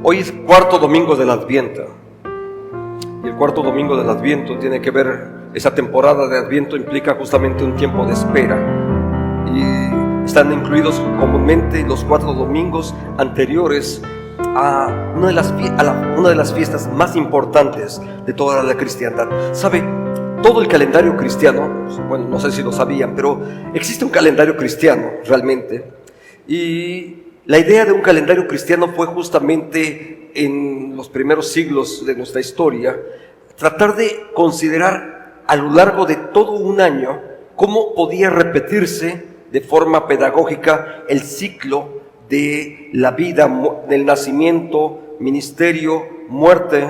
Hoy es cuarto domingo del Adviento. Y el cuarto domingo del Adviento tiene que ver, esa temporada de Adviento implica justamente un tiempo de espera. Y están incluidos comúnmente los 4 domingos anteriores a una de las fiestas más importantes de toda la cristiandad. ¿Sabe? Todo el calendario cristiano, bueno, no sé si lo sabían, pero existe un calendario cristiano realmente. Y la idea de un calendario cristiano fue justamente en los primeros siglos de nuestra historia tratar de considerar a lo largo de todo un año cómo podía repetirse de forma pedagógica el ciclo de la vida, del nacimiento, ministerio, muerte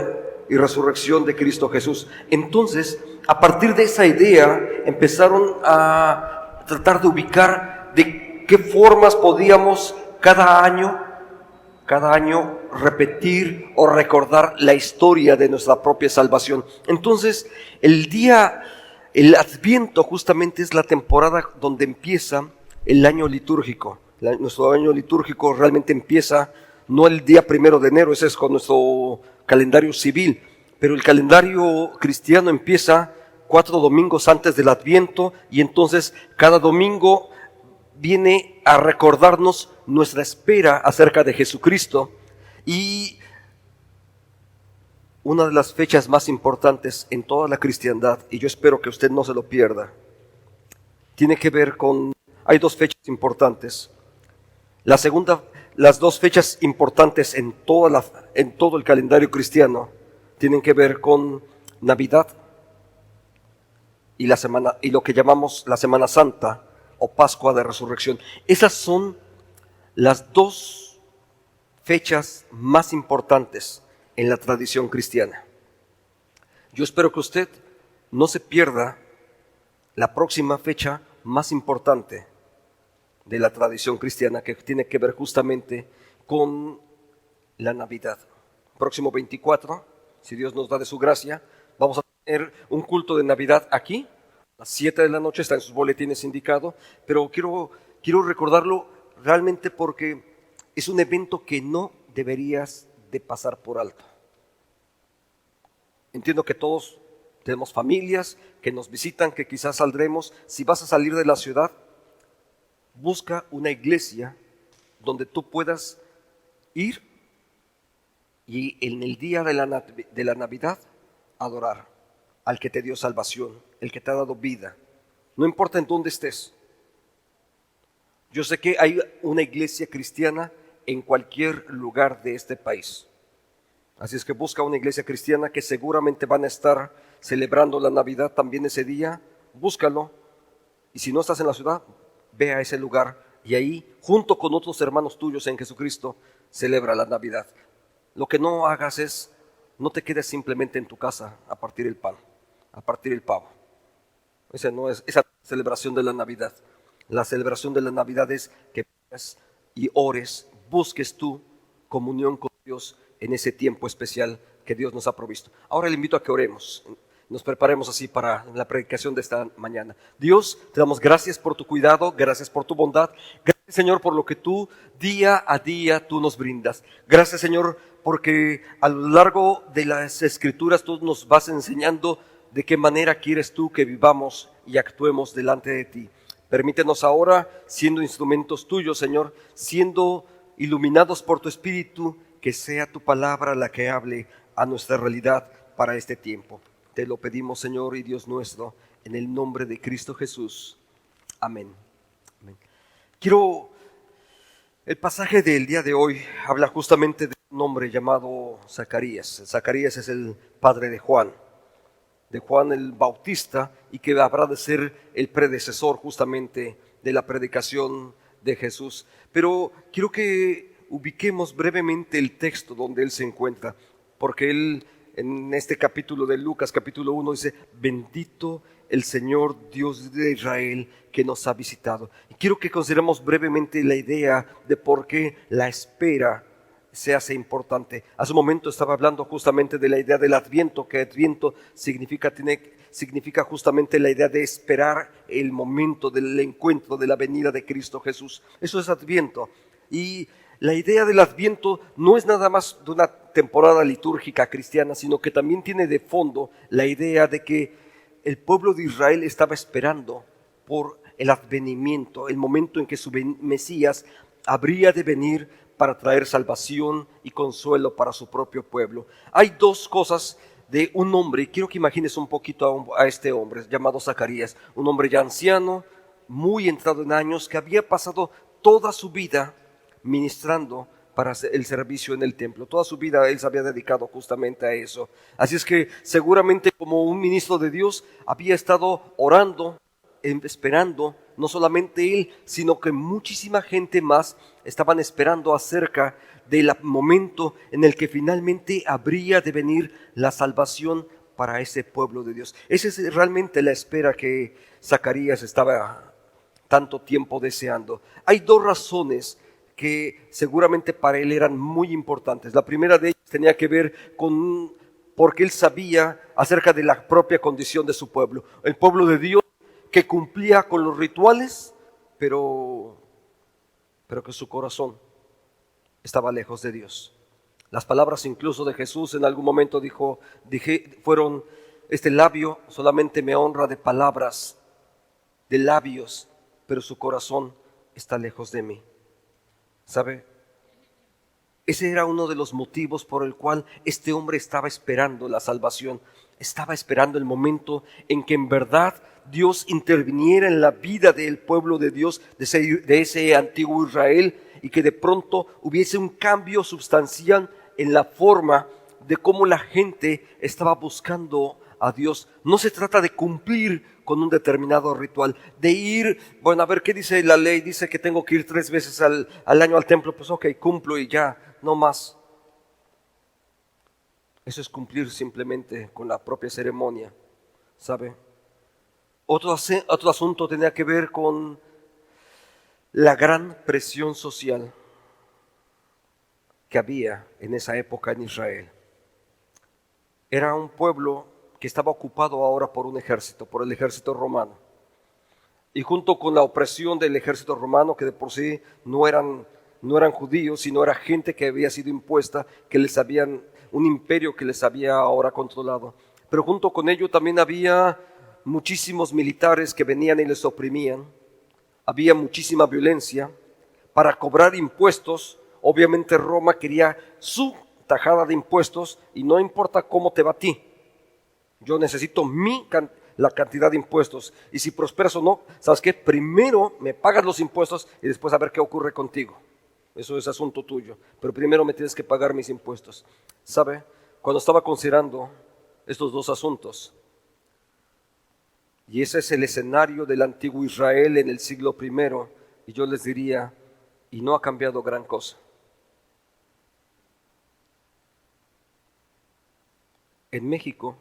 y resurrección de Cristo Jesús. Entonces, a partir de esa idea empezaron a tratar de ubicar de qué formas podíamos cada año repetir o recordar la historia de nuestra propia salvación. Entonces, el Adviento justamente es la temporada donde empieza el año litúrgico. Nuestro año litúrgico realmente empieza no el día 1 de enero, ese es con nuestro calendario civil, pero el calendario cristiano empieza 4 domingos antes del Adviento, y entonces cada domingo viene a recordarnos nuestra espera acerca de Jesucristo. Y una de las fechas más importantes en toda la cristiandad, y yo espero que usted no se lo pierda, tiene que ver con, hay 2 fechas importantes. Las 2 fechas importantes en todo el calendario cristiano tienen que ver con Navidad y lo que llamamos la Semana Santa o Pascua de Resurrección. Esas son las 2 fechas más importantes en la tradición cristiana. Yo espero que usted no se pierda la próxima fecha más importante de la tradición cristiana, que tiene que ver justamente con la Navidad. Próximo 24, si Dios nos da de su gracia, vamos a tener un culto de Navidad aquí, a las 7 de la noche, está en sus boletines indicado, pero quiero recordarlo realmente porque es un evento que no deberías de pasar por alto. Entiendo que todos tenemos familias que nos visitan, que quizás saldremos. Si vas a salir de la ciudad, busca una iglesia donde tú puedas ir y en el día de la Navidad adorar al que te dio salvación, el que te ha dado vida. No importa en dónde estés. Yo sé que hay una iglesia cristiana en cualquier lugar de este país. Así es que busca una iglesia cristiana que seguramente van a estar celebrando la Navidad también ese día. Búscalo. Y si no estás en la ciudad, ve a ese lugar y ahí, junto con otros hermanos tuyos en Jesucristo, celebra la Navidad. Lo que no hagas es, no te quedes simplemente en tu casa a partir el pan, a partir el pavo. Esa no es esa celebración de la Navidad. La celebración de la Navidad es que vayas y ores, busques tu comunión con Dios en ese tiempo especial que Dios nos ha provisto. Ahora le invito a que oremos, nos preparemos así para la predicación de esta mañana. Dios, te damos gracias por tu cuidado, gracias por tu bondad, gracias Señor por lo que tú día a día tú nos brindas. Gracias Señor porque a lo largo de las Escrituras tú nos vas enseñando de qué manera quieres tú que vivamos y actuemos delante de ti. Permítenos ahora, siendo instrumentos tuyos Señor, siendo iluminados por tu Espíritu, que sea tu palabra la que hable a nuestra realidad para este tiempo. Te lo pedimos, Señor y Dios nuestro, en el nombre de Cristo Jesús. Amén. Amén. El pasaje del día de hoy habla justamente de un hombre llamado Zacarías. Zacarías es el padre de Juan el Bautista, y que habrá de ser el predecesor justamente de la predicación de Jesús. Pero quiero que ubiquemos brevemente el texto donde él se encuentra, porque él en este capítulo de Lucas, capítulo 1, dice: bendito el Señor Dios de Israel que nos ha visitado. Y quiero que consideremos brevemente la idea de por qué la espera se hace importante. Hace un momento estaba hablando justamente de la idea del Adviento, que Adviento significa justamente la idea de esperar el momento del encuentro, de la venida de Cristo Jesús. Eso es Adviento. Y la idea del Adviento no es nada más de una temporada litúrgica cristiana, sino que también tiene de fondo la idea de que el pueblo de Israel estaba esperando por el advenimiento, el momento en que su Mesías habría de venir para traer salvación y consuelo para su propio pueblo. Hay dos cosas de un hombre, quiero que imagines un poquito a este hombre llamado Zacarías, un hombre ya anciano, muy entrado en años, que había pasado toda su vida ministrando para el servicio en el templo. Toda su vida él se había dedicado justamente a eso. Así es que seguramente como un ministro de Dios había estado orando, esperando, no solamente él, sino que muchísima gente más estaban esperando acerca del momento en el que finalmente habría de venir la salvación para ese pueblo de Dios. Esa es realmente la espera que Zacarías estaba tanto tiempo deseando. Hay dos razones que seguramente para él eran muy importantes. La primera de ellas tenía que ver con porque él sabía acerca de la propia condición de su pueblo. El pueblo de Dios que cumplía con los rituales, pero que su corazón estaba lejos de Dios. Las palabras incluso de Jesús en algún momento fueron, este labio solamente me honra de palabras, de labios, pero su corazón está lejos de mí. ¿Sabe? Ese era uno de los motivos por el cual este hombre estaba esperando la salvación. Estaba esperando el momento en que en verdad Dios interviniera en la vida del pueblo de Dios, de ese antiguo Israel, y que de pronto hubiese un cambio sustancial en la forma de cómo la gente estaba buscando a Dios. No se trata de cumplir con un determinado ritual, de ir, bueno, a ver qué dice la ley, dice que tengo que ir 3 veces al año al templo, pues ok, cumplo y ya, no más. Eso es cumplir simplemente con la propia ceremonia, ¿sabe? Otro asunto tenía que ver con la gran presión social que había en esa época en Israel. Era un pueblo que estaba ocupado ahora por un ejército, por el ejército romano. Y junto con la opresión del ejército romano, que de por sí no eran judíos, sino era gente que había sido impuesta, un imperio que les había ahora controlado. Pero junto con ello también había muchísimos militares que venían y les oprimían. Había muchísima violencia. Para cobrar impuestos, obviamente Roma quería su tajada de impuestos y no importa cómo te va a ti. Yo necesito la cantidad de impuestos. Y si prosperas o no, ¿sabes qué? Primero me pagas los impuestos y después a ver qué ocurre contigo. Eso es asunto tuyo. Pero primero me tienes que pagar mis impuestos. ¿Sabe? Cuando estaba considerando estos dos asuntos, y ese es el escenario del antiguo Israel en el siglo I, y yo les diría, y no ha cambiado gran cosa. En México,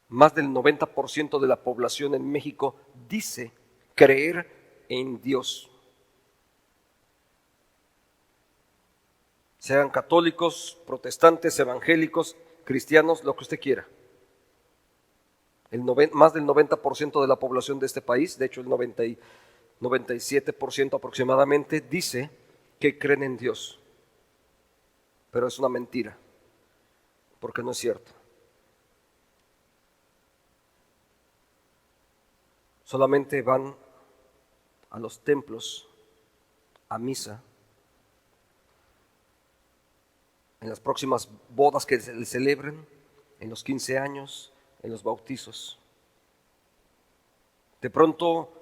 más del 90% de la población en México dice creer en Dios. Sean católicos, protestantes, evangélicos, cristianos, lo que usted quiera. Más del 90% de la población de este país, de hecho el 97% aproximadamente, dice que creen en Dios. Pero es una mentira, porque no es cierto. Solamente van a los templos, a misa, en las próximas bodas que se celebren, en los 15 años, en los bautizos. De pronto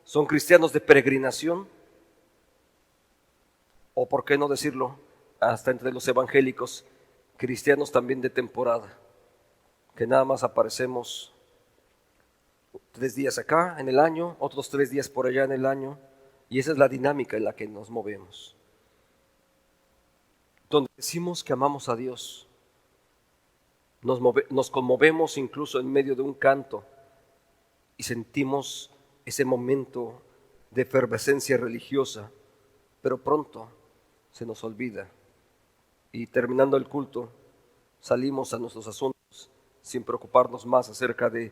son cristianos de peregrinación, o por qué no decirlo, hasta entre los evangélicos, cristianos también de temporada, que nada más aparecemos 3 días acá en el año, otros 3 días por allá en el año, y esa es la dinámica en la que nos movemos. Donde decimos que amamos a Dios, nos conmovemos incluso en medio de un canto y sentimos ese momento de efervescencia religiosa, pero pronto se nos olvida y terminando el culto salimos a nuestros asuntos sin preocuparnos más acerca de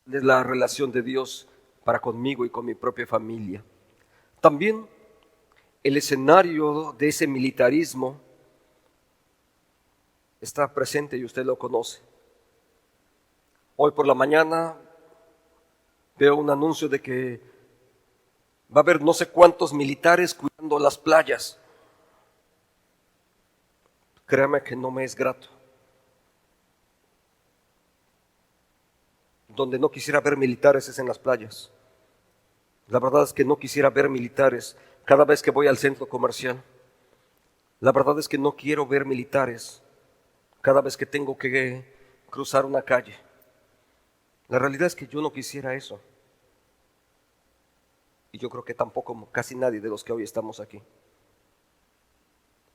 la relación de Dios para conmigo y con mi propia familia. También el escenario de ese militarismo está presente y usted lo conoce. Hoy por la mañana veo un anuncio de que va a haber no sé cuántos militares cuidando las playas. Créame que no me es grato. Donde no quisiera ver militares es en las playas. La verdad es que no quisiera ver militares cada vez que voy al centro comercial. La verdad es que no quiero ver militares cada vez que tengo que cruzar una calle. La realidad es que yo no quisiera eso. Y yo creo que tampoco casi nadie de los que hoy estamos aquí.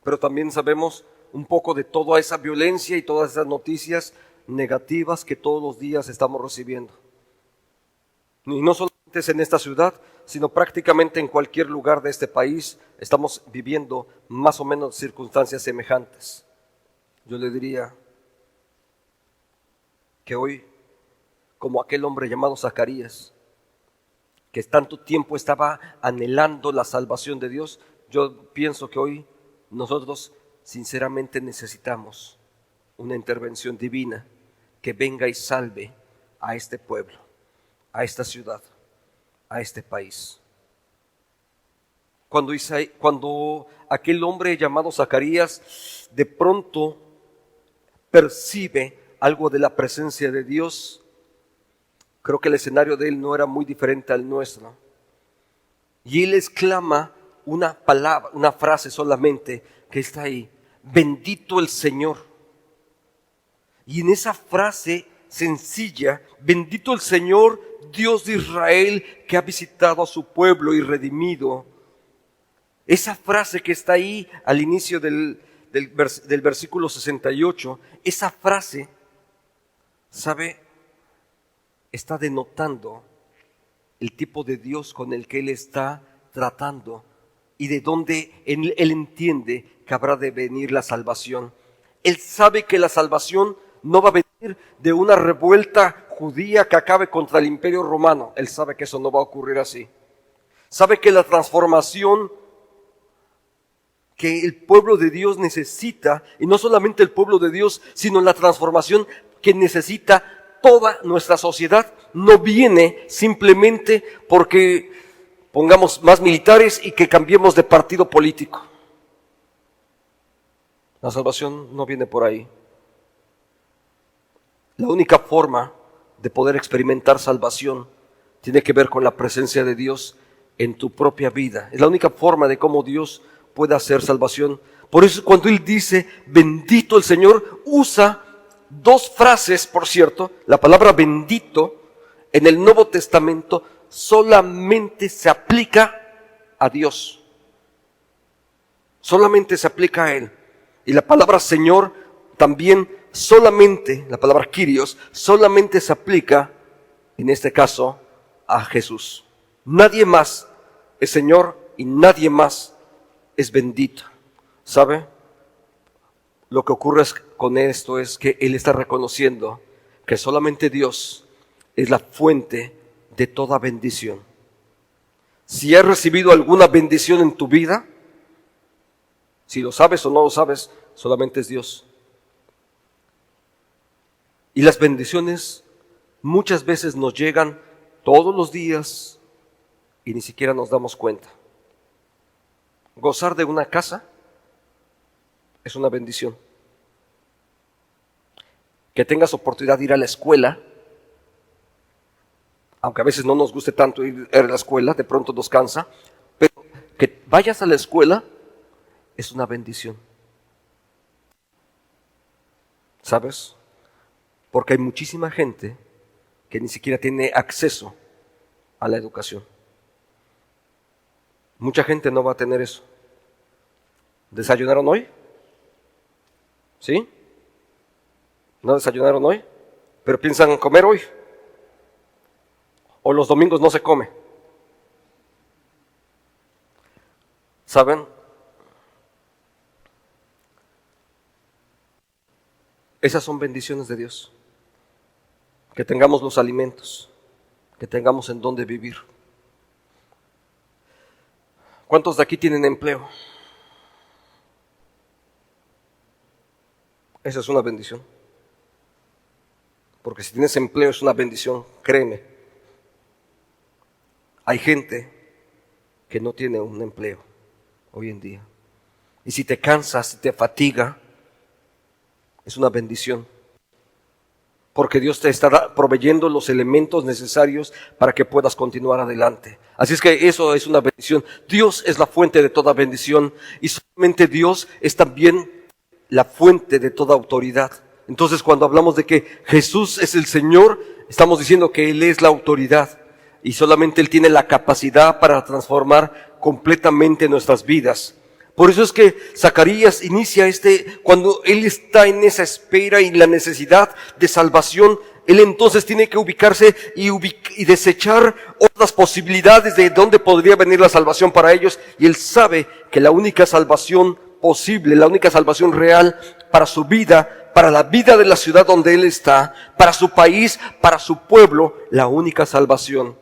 Pero también sabemos un poco de toda esa violencia y todas esas noticias negativas que todos los días estamos recibiendo. Y no solamente es en esta ciudad, sino prácticamente en cualquier lugar de este país estamos viviendo más o menos circunstancias semejantes. Yo le diría que hoy, como aquel hombre llamado Zacarías, que tanto tiempo estaba anhelando la salvación de Dios, yo pienso que hoy nosotros sinceramente necesitamos una intervención divina que venga y salve a este pueblo, a esta ciudad, a este país. Cuando aquel hombre llamado Zacarías de pronto percibe algo de la presencia de Dios, creo que el escenario de él no era muy diferente al nuestro. Y él exclama una palabra, una frase solamente que está ahí: bendito el Señor. Y en esa frase sencilla, bendito el Señor, Dios de Israel, que ha visitado a su pueblo y redimido. Esa frase que está ahí al inicio del versículo 68, esa frase, ¿sabe?, está denotando el tipo de Dios con el que Él está tratando y de dónde Él entiende que habrá de venir la salvación. Él sabe que la salvación no va a venir de una revuelta judía que acabe contra el imperio romano. Él sabe que eso no va a ocurrir así. Sabe que la transformación que el pueblo de Dios necesita, y no solamente el pueblo de Dios, sino la transformación que necesita toda nuestra sociedad, no viene simplemente porque pongamos más militares y que cambiemos de partido político. La salvación no viene por ahí. La única forma de poder experimentar salvación tiene que ver con la presencia de Dios en tu propia vida. Es la única forma de cómo Dios puede hacer salvación. Por eso cuando Él dice bendito el Señor, usa dos frases, por cierto. La palabra bendito en el Nuevo Testamento solamente se aplica a Dios. Solamente se aplica a Él. Y la palabra Señor también solamente, la palabra Kyrios, solamente se aplica, en este caso, a Jesús. Nadie más es Señor y nadie más es bendito. ¿Sabe? Lo que ocurre con esto es que Él está reconociendo que solamente Dios es la fuente de toda bendición. Si has recibido alguna bendición en tu vida, si lo sabes o no lo sabes, solamente es Dios. Y las bendiciones muchas veces nos llegan todos los días y ni siquiera nos damos cuenta. Gozar de una casa es una bendición. Que tengas oportunidad de ir a la escuela, aunque a veces no nos guste tanto ir a la escuela, de pronto nos cansa, pero que vayas a la escuela es una bendición. ¿Sabes? Porque hay muchísima gente que ni siquiera tiene acceso a la educación. Mucha gente no va a tener eso. ¿Desayunaron hoy? ¿Sí? ¿No desayunaron hoy? ¿Pero piensan comer hoy? ¿O los domingos no se come? ¿Saben? Esas son bendiciones de Dios. Que tengamos los alimentos, que tengamos en dónde vivir. ¿Cuántos de aquí tienen empleo? Esa es una bendición. Porque si tienes empleo es una bendición, créeme. Hay gente que no tiene un empleo hoy en día. Y si te cansas, si te fatiga, es una bendición. Porque Dios te estará proveyendo los elementos necesarios para que puedas continuar adelante. Así es que eso es una bendición. Dios es la fuente de toda bendición y solamente Dios es también la fuente de toda autoridad. Entonces, cuando hablamos de que Jesús es el Señor, estamos diciendo que Él es la autoridad y solamente Él tiene la capacidad para transformar completamente nuestras vidas. Por eso es que Zacarías inicia cuando él está en esa espera y la necesidad de salvación, él entonces tiene que ubicarse y desechar otras posibilidades de dónde podría venir la salvación para ellos. Y él sabe que la única salvación posible, la única salvación real para su vida, para la vida de la ciudad donde él está, para su país, para su pueblo, la única salvación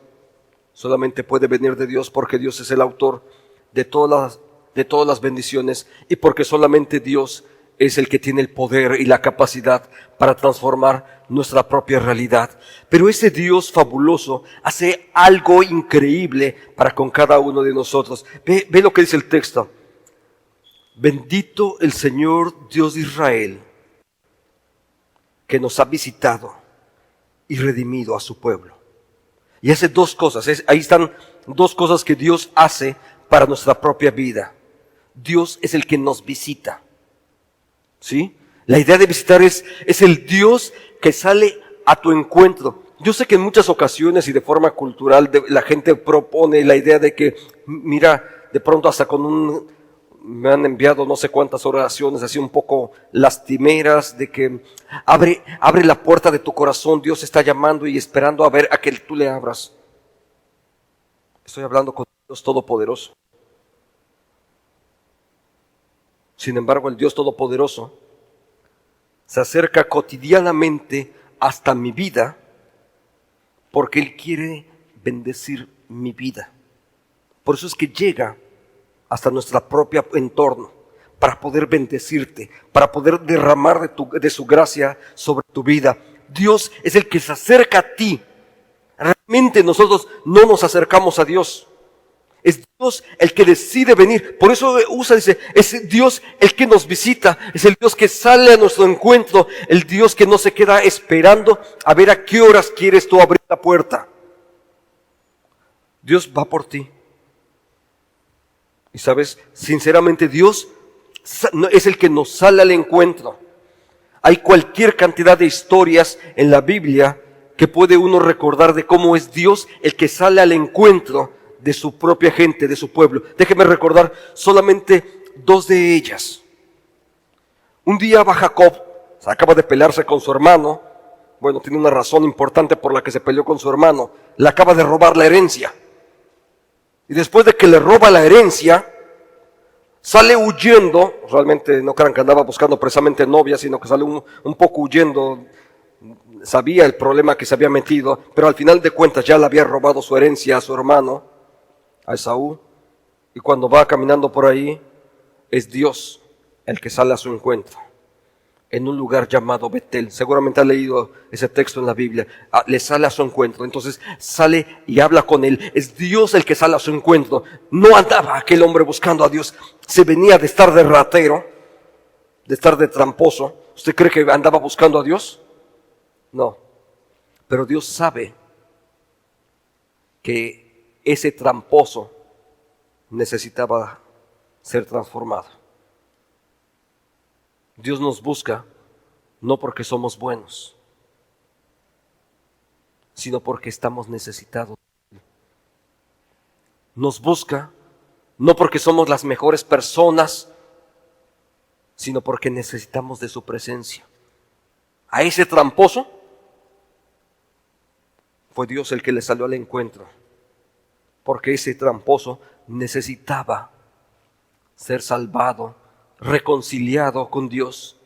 solamente puede venir de Dios, porque Dios es el autor de todas las bendiciones y porque solamente Dios es el que tiene el poder y la capacidad para transformar nuestra propia realidad. Pero ese Dios fabuloso hace algo increíble para con cada uno de nosotros. Ve lo que dice el texto. Bendito el Señor Dios de Israel, que nos ha visitado y redimido a su pueblo. Y hace dos cosas, ahí están dos cosas que Dios hace para nuestra propia vida. Dios es el que nos visita, ¿sí? La idea de visitar es el Dios que sale a tu encuentro. Yo sé que en muchas ocasiones y de forma cultural la gente propone la idea de que, mira, de pronto hasta me han enviado no sé cuántas oraciones así un poco lastimeras de que abre la puerta de tu corazón, Dios está llamando y esperando a ver a que tú le abras. Estoy hablando con Dios Todopoderoso. Sin embargo, el Dios Todopoderoso se acerca cotidianamente hasta mi vida porque Él quiere bendecir mi vida. Por eso es que llega hasta nuestro propio entorno para poder bendecirte, para poder derramar de su gracia sobre tu vida. Dios es el que se acerca a ti. Realmente nosotros no nos acercamos a Dios. Es Dios el que decide venir. Por eso dice, es Dios el que nos visita. Es el Dios que sale a nuestro encuentro. El Dios que no se queda esperando a ver a qué horas quieres tú abrir la puerta. Dios va por ti. Y sabes, sinceramente Dios es el que nos sale al encuentro. Hay cualquier cantidad de historias en la Biblia que puede uno recordar de cómo es Dios el que sale al encuentro de su propia gente, de su pueblo. Déjeme recordar solamente dos de ellas. Un día va Jacob, acaba de pelearse con su hermano. Bueno, tiene una razón importante por la que se peleó con su hermano. Le acaba de robar la herencia. Y después de que le roba la herencia, sale huyendo. Realmente no crean que andaba buscando precisamente novia, sino que sale un poco huyendo. Sabía el problema que se había metido, pero al final de cuentas ya le había robado su herencia a su hermano, a Esaú. Y cuando va caminando por ahí, es Dios el que sale a su encuentro, en un lugar llamado Betel. Seguramente ha leído ese texto en la Biblia. Le sale a su encuentro. Entonces sale y habla con él. Es Dios el que sale a su encuentro. No andaba aquel hombre buscando a Dios. Se venía de estar de ratero, de estar de tramposo. ¿Usted cree que andaba buscando a Dios? No. Pero Dios sabe que ese tramposo necesitaba ser transformado. Dios nos busca no porque somos buenos, sino porque estamos necesitados. Nos busca no porque somos las mejores personas, sino porque necesitamos de su presencia. A ese tramposo fue Dios el que le salió al encuentro, porque ese tramposo necesitaba ser salvado, reconciliado con Dios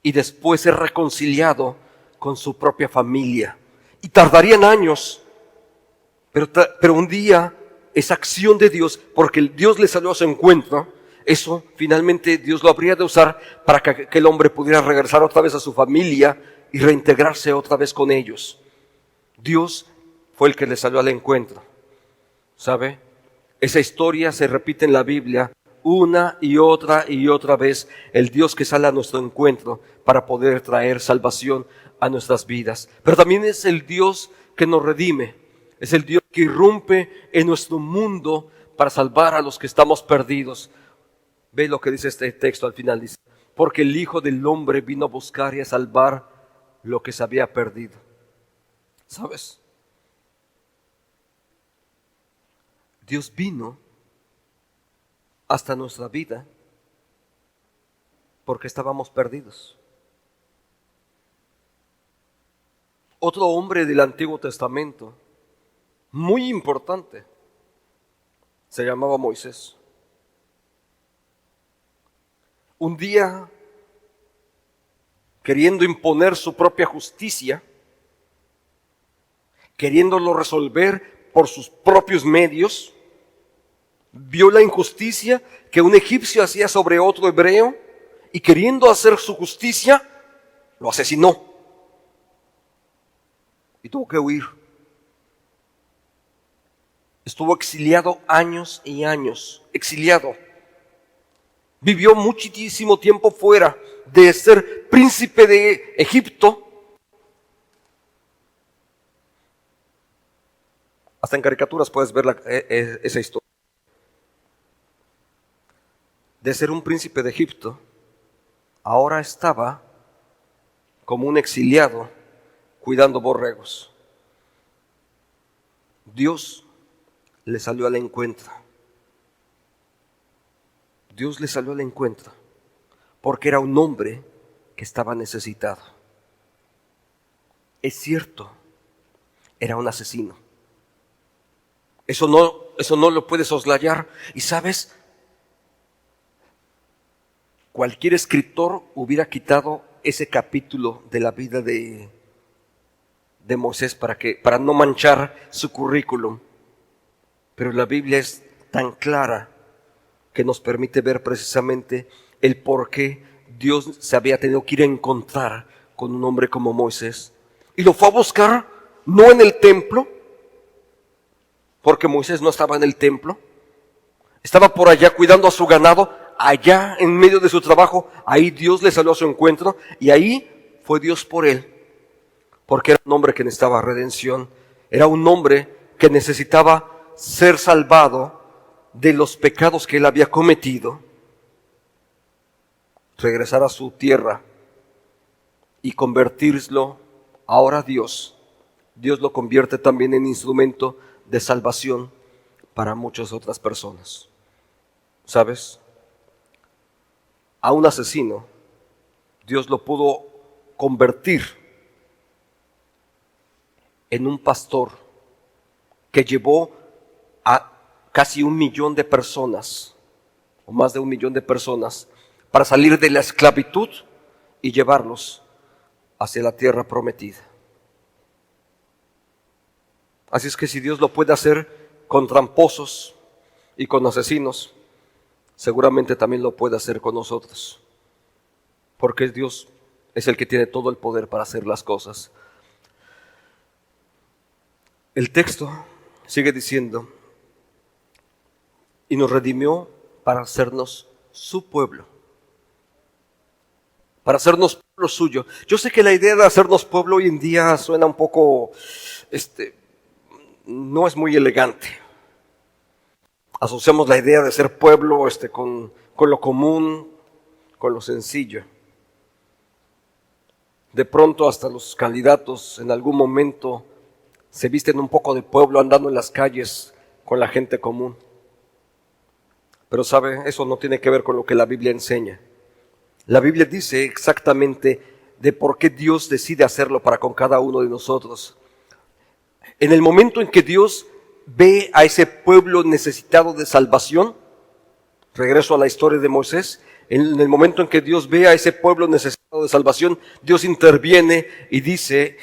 y después ser reconciliado con su propia familia. Y tardarían años, pero un día esa acción de Dios, porque Dios le salió a su encuentro, eso finalmente Dios lo habría de usar para que aquel hombre pudiera regresar otra vez a su familia y reintegrarse otra vez con ellos. Dios fue el que le salió al encuentro. ¿Sabe? Esa historia se repite en la Biblia una y otra vez. El Dios que sale a nuestro encuentro para poder traer salvación a nuestras vidas. Pero también es el Dios que nos redime. Es el Dios que irrumpe en nuestro mundo para salvar a los que estamos perdidos. Ve lo que dice este texto al final. Dice, porque el Hijo del Hombre vino a buscar y a salvar lo que se había perdido. ¿Sabes? Dios vino hasta nuestra vida porque estábamos perdidos. Otro hombre del Antiguo Testamento, muy importante, se llamaba Moisés. Un día, queriendo imponer su propia justicia, queriéndolo resolver por sus propios medios, vio la injusticia que un egipcio hacía sobre otro hebreo y queriendo hacer su justicia, lo asesinó. Y tuvo que huir. Estuvo exiliado años y años, exiliado. Vivió muchísimo tiempo fuera de ser príncipe de Egipto. Hasta en caricaturas puedes ver esa historia. De ser un príncipe de Egipto, ahora estaba como un exiliado cuidando borregos. Dios le salió al encuentro. Dios le salió al encuentro porque era un hombre que estaba necesitado. Es cierto, era un asesino. Eso no lo puedes soslayar. Y sabes, cualquier escritor hubiera quitado ese capítulo de la vida de Moisés para no manchar su currículum. Pero la Biblia es tan clara que nos permite ver precisamente el por qué Dios se había tenido que ir a encontrar con un hombre como Moisés. Y lo fue a buscar no en el templo, porque Moisés no estaba en el templo. Estaba por allá cuidando a su ganado, allá en medio de su trabajo. Ahí Dios le salió a su encuentro y ahí fue Dios por él. Porque era un hombre que necesitaba redención. Era un hombre que necesitaba ser salvado de los pecados que él había cometido. Regresar a su tierra y convertirlo ahora a Dios. Dios lo convierte también en instrumento de salvación para muchas otras personas. ¿Sabes? A un asesino, Dios lo pudo convertir en un pastor que llevó a casi 1 millón de personas, o más de 1 millón de personas, para salir de la esclavitud y llevarlos hacia la tierra prometida. Así es que si Dios lo puede hacer con tramposos y con asesinos, seguramente también lo puede hacer con nosotros. Porque Dios es el que tiene todo el poder para hacer las cosas. El texto sigue diciendo, y nos redimió para hacernos su pueblo. Para hacernos pueblo suyo. Yo sé que la idea de hacernos pueblo hoy en día suena un poco, no es muy elegante. Asociamos la idea de ser pueblo con lo común, con lo sencillo. De pronto hasta los candidatos en algún momento se visten un poco de pueblo andando en las calles con la gente común. Pero sabe, eso no tiene que ver con lo que la Biblia enseña. La Biblia dice exactamente de por qué Dios decide hacerlo para con cada uno de nosotros. En el momento en que Dios ve a ese pueblo necesitado de salvación, regreso a la historia de Moisés, en el momento en que Dios ve a ese pueblo necesitado de salvación, Dios interviene y dice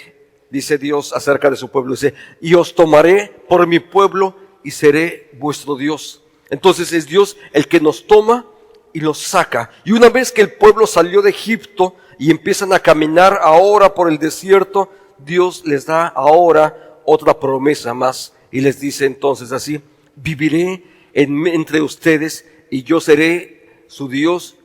Dios acerca de su pueblo, dice, y os tomaré por mi pueblo y seré vuestro Dios. Entonces es Dios el que nos toma y los saca. Y una vez que el pueblo salió de Egipto y empiezan a caminar ahora por el desierto, Dios les da ahora otra promesa más y les dice entonces así: viviré entre ustedes y yo seré su Dios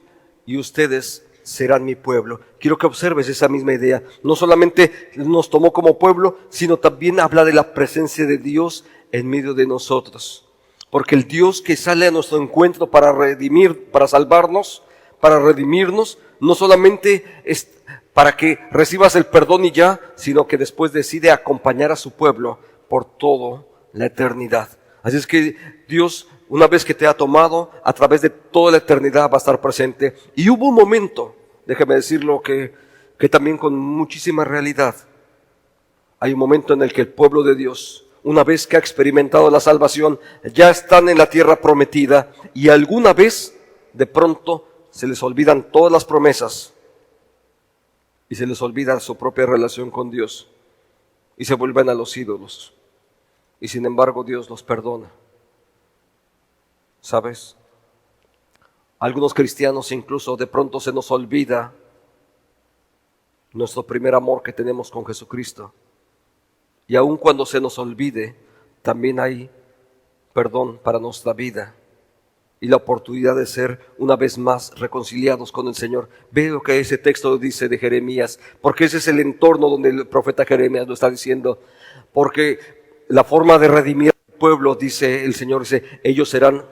y ustedes serán mi pueblo. Quiero que observes esa misma idea. No solamente nos tomó como pueblo, sino también habla de la presencia de Dios en medio de nosotros. Porque el Dios que sale a nuestro encuentro para redimir, para salvarnos, para redimirnos, no solamente es para que recibas el perdón y ya, sino que después decide acompañar a su pueblo por toda la eternidad. Así es que Dios, una vez que te ha tomado, a través de toda la eternidad va a estar presente. Y hubo un momento, déjame decirlo, que también con muchísima realidad, hay un momento en el que el pueblo de Dios, una vez que ha experimentado la salvación, ya están en la tierra prometida y alguna vez, de pronto, se les olvidan todas las promesas y se les olvida su propia relación con Dios y se vuelven a los ídolos. Y sin embargo Dios los perdona. ¿Sabes? Algunos cristianos incluso de pronto se nos olvida nuestro primer amor que tenemos con Jesucristo. Y aun cuando se nos olvide, también hay perdón para nuestra vida y la oportunidad de ser una vez más reconciliados con el Señor. Veo que ese texto dice de Jeremías, porque ese es el entorno donde el profeta Jeremías lo está diciendo, porque la forma de redimir al pueblo, dice el Señor, dice, ellos serán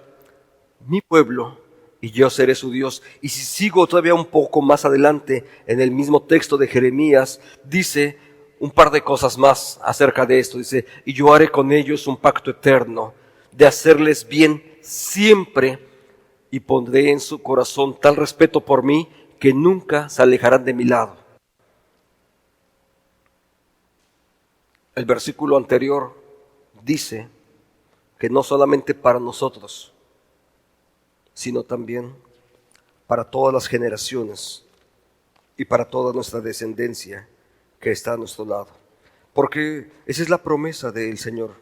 mi pueblo y yo seré su Dios. Y si sigo todavía un poco más adelante, en el mismo texto de Jeremías, dice un par de cosas más acerca de esto. Dice, y yo haré con ellos un pacto eterno, de hacerles bien siempre, y pondré en su corazón tal respeto por mí, que nunca se alejarán de mi lado. El versículo anterior dice que no solamente para nosotros, sino también para todas las generaciones y para toda nuestra descendencia que está a nuestro lado. Porque esa es la promesa del Señor.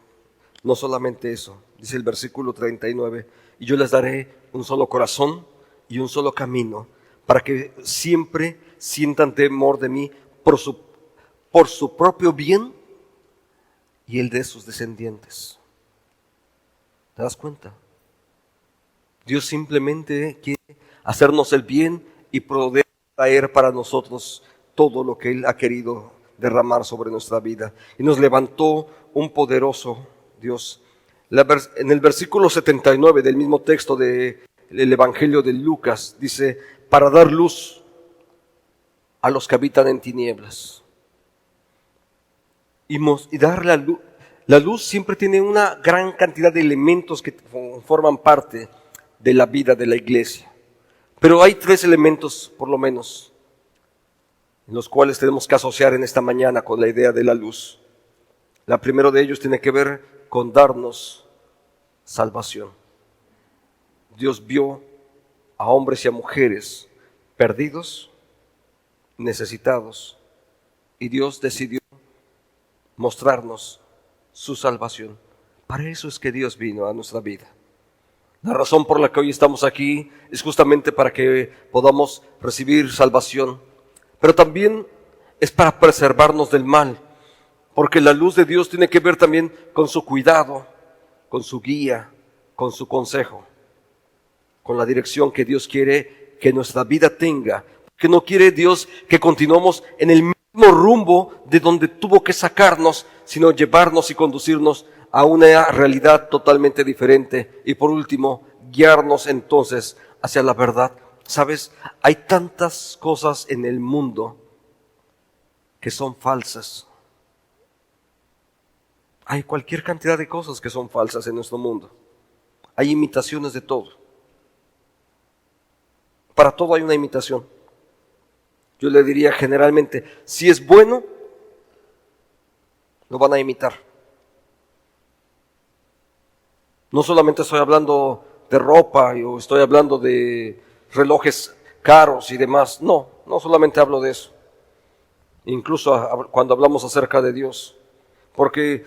No solamente eso, dice el versículo 39, y yo les daré un solo corazón y un solo camino, para que siempre sientan temor de mí por su propio bien y el de sus descendientes. ¿Te das cuenta? Dios simplemente quiere hacernos el bien y poder traer para nosotros todo lo que Él ha querido derramar sobre nuestra vida. Y nos levantó un poderoso Dios. En el versículo 79 del mismo texto del Evangelio de Lucas, dice, para dar luz a los que habitan en tinieblas. Y dar la luz. La luz siempre tiene una gran cantidad de elementos que forman parte de la vida de la iglesia. Pero hay 3 elementos, por lo menos, en los cuales tenemos que asociar en esta mañana con la idea de la luz. La primero de ellos tiene que ver con darnos salvación. Dios vio a hombres y a mujeres perdidos, necesitados, y Dios decidió mostrarnos su salvación. Para eso es que Dios vino a nuestra vida. La razón por la que hoy estamos aquí es justamente para que podamos recibir salvación, pero también es para preservarnos del mal, porque la luz de Dios tiene que ver también con su cuidado, con su guía, con su consejo, con la dirección que Dios quiere que nuestra vida tenga, que no quiere Dios que continuemos en el mismo rumbo de donde tuvo que sacarnos, sino llevarnos y conducirnos a una realidad totalmente diferente. Y por último, guiarnos entonces hacia la verdad. ¿Sabes? Hay tantas cosas en el mundo que son falsas. Hay cualquier cantidad de cosas que son falsas en nuestro mundo. Hay imitaciones de todo. Para todo hay una imitación. Yo le diría generalmente, si es bueno, lo van a imitar. No solamente estoy hablando de ropa o estoy hablando de relojes caros y demás. No solamente hablo de eso. Incluso cuando hablamos acerca de Dios. Porque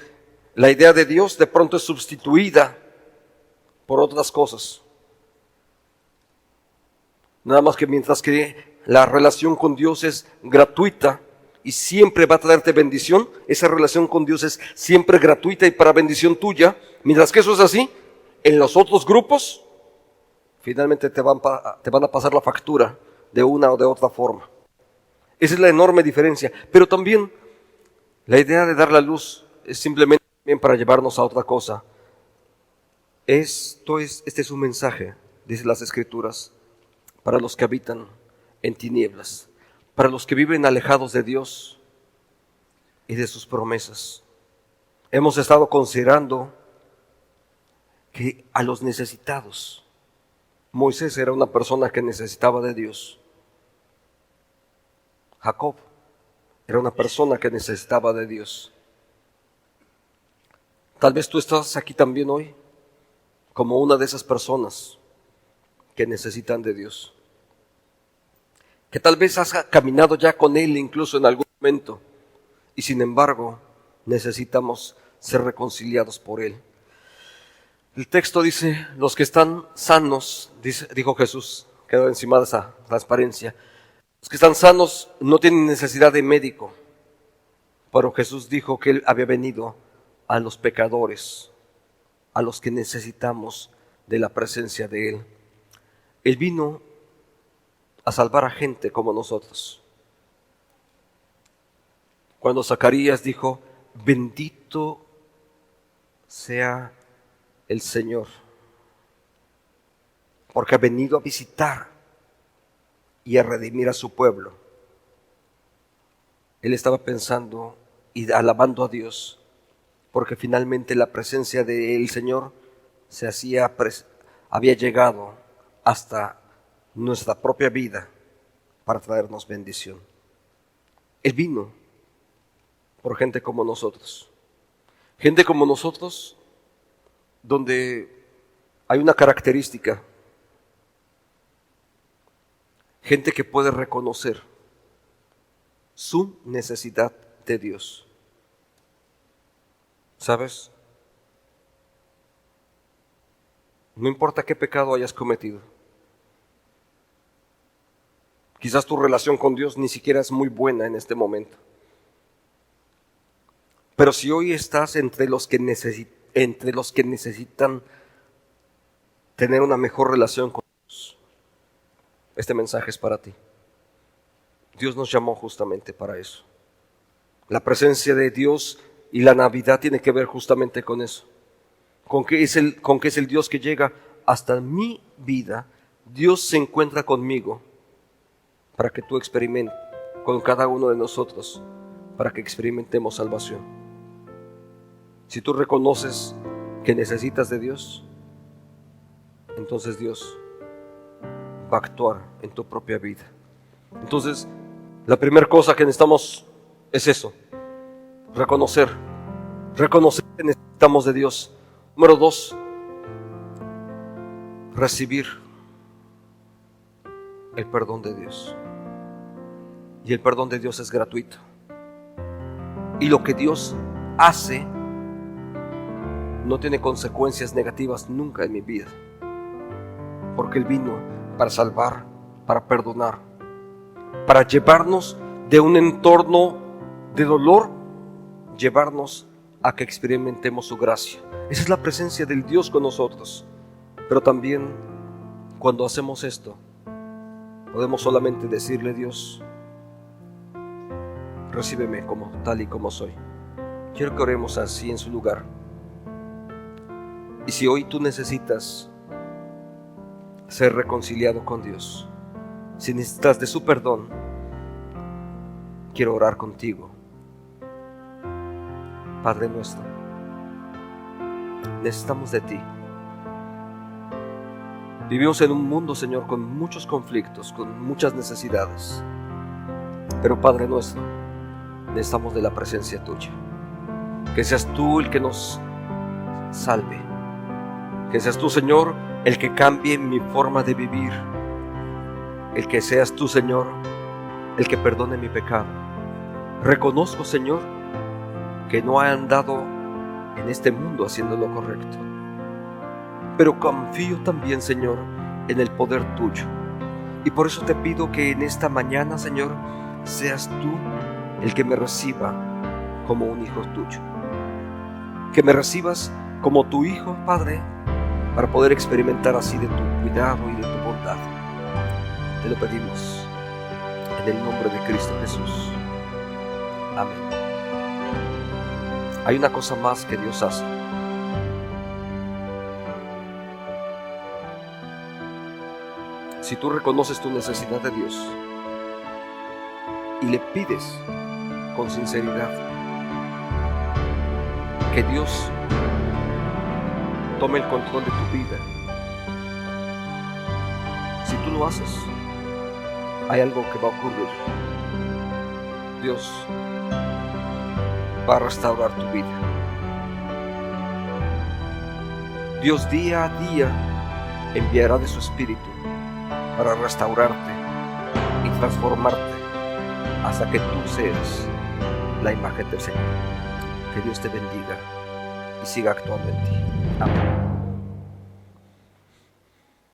la idea de Dios de pronto es sustituida por otras cosas. Nada más que mientras que la relación con Dios es gratuita y siempre va a traerte bendición, esa relación con Dios es siempre gratuita y para bendición tuya. Mientras que eso es así, en los otros grupos, finalmente te van a pasar la factura de una o de otra forma. Esa es la enorme diferencia. Pero también la idea de dar la luz es simplemente también para llevarnos a otra cosa. Este es un mensaje, dicen las Escrituras, para los que habitan en tinieblas, para los que viven alejados de Dios y de sus promesas. Hemos estado considerando que a los necesitados, Moisés era una persona que necesitaba de Dios. Jacob era una persona que necesitaba de Dios. Tal vez tú estás aquí también hoy como una de esas personas que necesitan de Dios. Que tal vez has caminado ya con Él incluso en algún momento y sin embargo necesitamos ser reconciliados por Él. El texto dice, los que están sanos, dijo Jesús, quedó encima de esa transparencia, los que están sanos no tienen necesidad de médico, pero Jesús dijo que Él había venido a los pecadores, a los que necesitamos de la presencia de Él. Él vino a salvar a gente como nosotros. Cuando Zacarías dijo, bendito sea el Señor, porque ha venido a visitar y a redimir a su pueblo. Él estaba pensando y alabando a Dios, porque finalmente la presencia del Señor había llegado hasta nuestra propia vida para traernos bendición. Él vino por gente como nosotros. Gente como nosotros, donde hay una característica. Gente que puede reconocer su necesidad de Dios. ¿Sabes? No importa qué pecado hayas cometido. Quizás tu relación con Dios ni siquiera es muy buena en este momento. Pero si hoy estás entre los que necesitan tener una mejor relación con Dios, este mensaje es para ti. Dios nos llamó justamente para eso. La presencia de Dios y la Navidad tiene que ver justamente con eso. Con que es el Dios que llega hasta mi vida. Dios se encuentra conmigo para que tú experimentes, con cada uno de nosotros, para que experimentemos salvación. Si tú reconoces que necesitas de Dios, entonces Dios va a actuar en tu propia vida. Entonces, la primera cosa que necesitamos es eso, reconocer que necesitamos de Dios. Número 2, recibir el perdón de Dios. Y el perdón de Dios es gratuito. Y lo que Dios hace no tiene consecuencias negativas nunca en mi vida. Porque Él vino para salvar, para perdonar, para llevarnos de un entorno de dolor, llevarnos a que experimentemos su gracia. Esa es la presencia del Dios con nosotros. Pero también cuando hacemos esto, podemos solamente decirle: Dios, recíbeme como tal y como soy. Quiero que oremos así en su lugar. Y si hoy tú necesitas ser reconciliado con Dios, si necesitas de su perdón, quiero orar contigo. Padre nuestro, necesitamos de ti. Vivimos en un mundo, Señor, con muchos conflictos, con muchas necesidades. Pero Padre nuestro, necesitamos de la presencia tuya. Que seas tú el que nos salve. Que seas tú, Señor, el que cambie mi forma de vivir. El que seas tú, Señor, el que perdone mi pecado. Reconozco, Señor, que no he andado en este mundo haciendo lo correcto. Pero confío también, Señor, en el poder tuyo. Y por eso te pido que en esta mañana, Señor, seas tú el que me reciba como un hijo tuyo. Que me recibas como tu hijo, Padre, para poder experimentar así de tu cuidado y de tu bondad. Te lo pedimos en el nombre de Cristo Jesús. Amén. Hay una cosa más que Dios hace. Si tú reconoces tu necesidad de Dios y le pides con sinceridad que Dios tome el control de tu vida, si tú lo haces, hay algo que va a ocurrir. Dios va a restaurar tu vida. Dios día a día enviará de su Espíritu para restaurarte y transformarte hasta que tú seas la imagen del Señor. Que Dios te bendiga y siga actuando en ti. Amén.